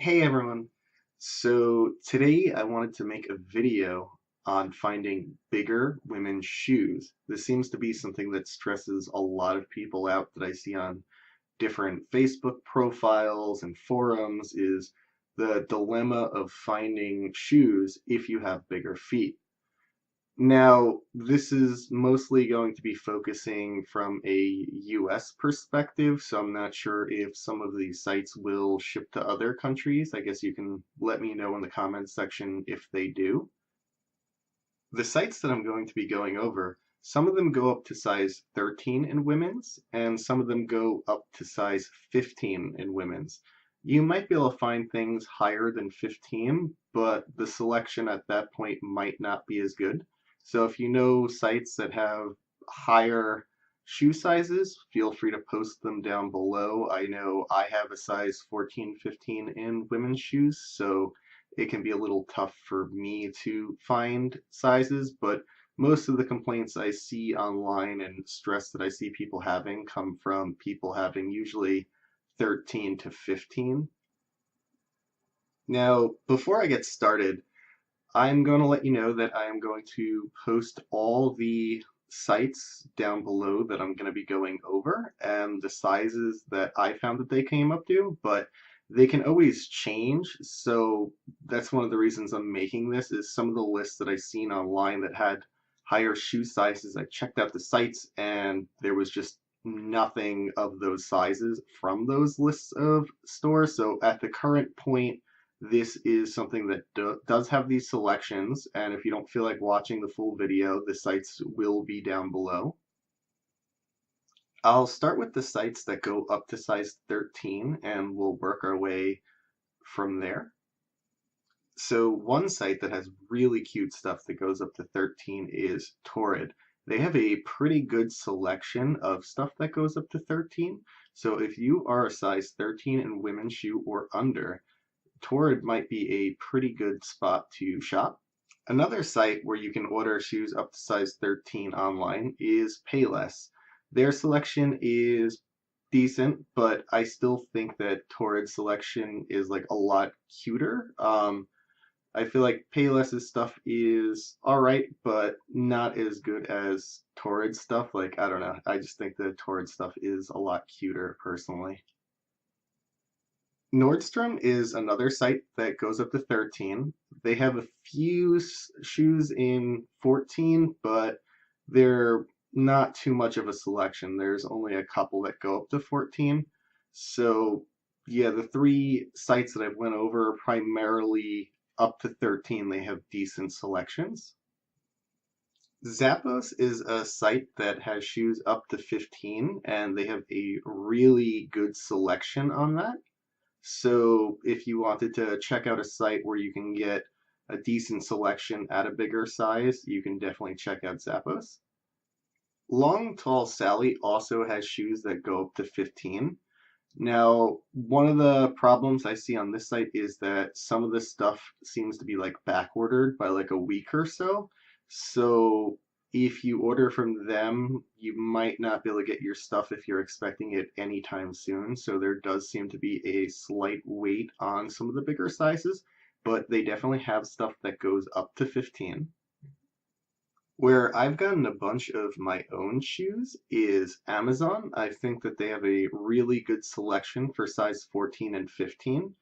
Hey everyone! So today I wanted to make a video on finding bigger women's shoes. This seems to be something that stresses a lot of people out that I see on different Facebook profiles and forums is the dilemma of finding shoes if you have bigger feet. Now, this is mostly going to be focusing from a US perspective, so I'm not sure if some of these sites will ship to other countries. I guess you can let me know in the comments section if they do. The sites that I'm going to be going over, some of them go up to size 13 in women's, and some of them go up to size 15 in women's. You might be able to find things higher than 15, but the selection at that point might not be as good. So if you know sites that have higher shoe sizes, feel free to post them down below. I know I have a size 14, 15 in women's shoes, so it can be a little tough for me to find sizes, but most of the complaints I see online and stress that I see people having come from people having usually 13 to 15. Now, before I get started, I'm going to let you know that I am going to post all the sites down below that I'm going to be going over and the sizes that I found that they came up to, but they can always change. So that's one of the reasons I'm making this is some of the lists that I've seen online that had higher shoe sizes. I checked out the sites and there was just nothing of those sizes from those lists of stores. So at the current point, this is something that does have these selections, and if you don't feel like watching the full video, the sites will be down below. I'll start with the sites that go up to size 13, and we'll work our way from there. So one site that has really cute stuff that goes up to 13 is Torrid. They have a pretty good selection of stuff that goes up to 13. So if you are a size 13 in women's shoe or under, Torrid might be a pretty good spot to shop. Another site where you can order shoes up to size 13 online is Payless. Their selection is decent, but I still think that Torrid's selection is like a lot cuter. I feel like Payless's stuff is alright, but not as good as Torrid's stuff. Like, I don't know. I just think that Torrid stuff is a lot cuter personally. Nordstrom is another site that goes up to 13. They have a few shoes in 14, but they're not too much of a selection. There's only a couple that go up to 14. So yeah, the three sites that I've went over are primarily up to 13. They have decent selections. Zappos is a site that has shoes up to 15, and they have a really good selection on that. So if you wanted to check out a site where you can get a decent selection at a bigger size, you can definitely check out Zappos. Long Tall Sally also has shoes that go up to 15. Now, one of the problems I see on this site is that some of this stuff seems to be like back ordered by like a week or so. So if you order from them, you might not be able to get your stuff if you're expecting it anytime soon. So there does seem to be a slight wait on some of the bigger sizes, but they definitely have stuff that goes up to 15. Where I've gotten a bunch of my own shoes is Amazon. I think that they have a really good selection for size 14 and 15.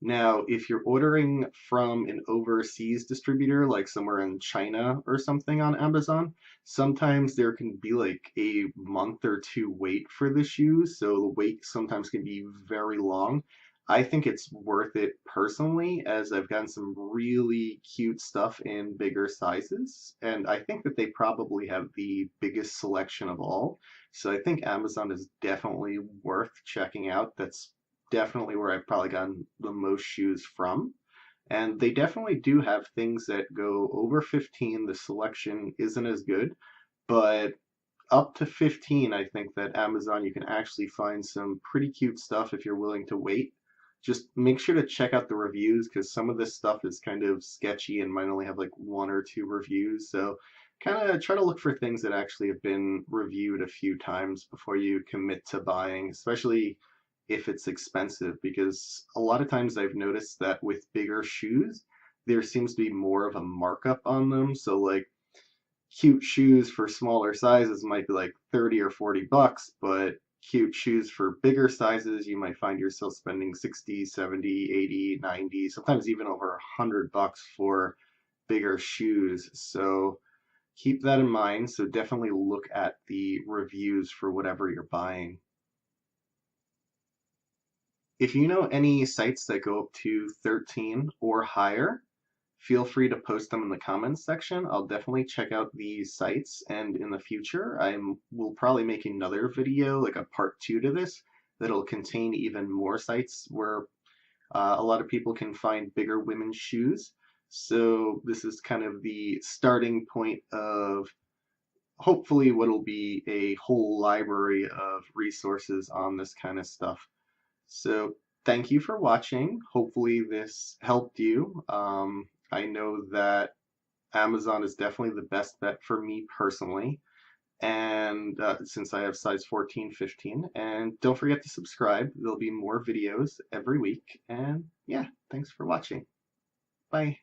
Now, if you're ordering from an overseas distributor, like somewhere in China or something on Amazon, sometimes there can be like a month or two wait for the shoes, so the wait sometimes can be very long. I think it's worth it personally, as I've gotten some really cute stuff in bigger sizes, and I think that they probably have the biggest selection of all. So I think Amazon is definitely worth checking out. That's definitely where I've probably gotten the most shoes from. And they definitely do have things that go over 15. The selection isn't as good, but up to 15, I think that Amazon, you can actually find some pretty cute stuff if you're willing to wait. Just make sure to check out the reviews because some of this stuff is kind of sketchy and might only have like one or two reviews. So kind of try to look for things that actually have been reviewed a few times before you commit to buying, especially if it's expensive, because a lot of times I've noticed that with bigger shoes, there seems to be more of a markup on them. So like cute shoes for smaller sizes might be like 30 or 40 bucks, but cute shoes for bigger sizes, you might find yourself spending 60, 70, 80, 90, sometimes even over 100 bucks for bigger shoes. So keep that in mind. So definitely look at the reviews for whatever you're buying. If you know any sites that go up to 13 or higher, feel free to post them in the comments section. I'll definitely check out these sites, and in the future I will probably make another video, like a part 2 to this, that'll contain even more sites where a lot of people can find bigger women's shoes. So this is kind of the starting point of hopefully what'll be a whole library of resources on this kind of stuff. So thank you for watching. Hopefully this helped you. I know that Amazon is definitely the best bet for me personally, and since I have size 14, 15. And don't forget to subscribe. There'll be more videos every week. And yeah, thanks for watching. Bye.